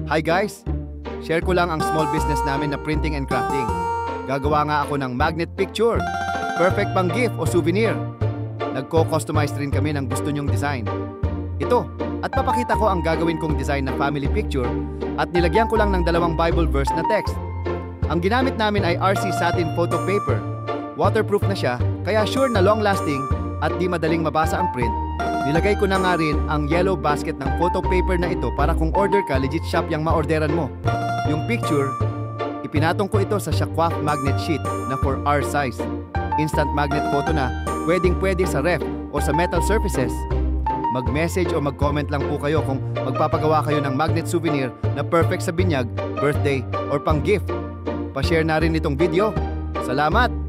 Hi guys! Share ko lang ang small business namin na printing and crafting. Gagawa nga ako ng magnet picture. Perfect pang gift o souvenir. Nagko-customize rin kami ng gusto nyong design. Ito, at papakita ko ang gagawin kong design na family picture at nilagyan ko lang ng 2 Bible verse na text. Ang ginamit namin ay RC satin photo paper. Waterproof na siya, kaya sure na long-lasting at di madaling mabasa ang print. Nilagay ko na nga rin ang yellow basket ng photo paper na ito para kung order ka, legit shop yung ma-orderan mo. Yung picture, ipinatong ko ito sa Shakwak magnet sheet na 4R size. Instant magnet photo na, pwedeng-pwede sa ref o sa metal surfaces. Mag-message o mag-comment lang po kayo kung magpapagawa kayo ng magnet souvenir na perfect sa binyag, birthday, or pang-gift. Pa-share na rin itong video. Salamat!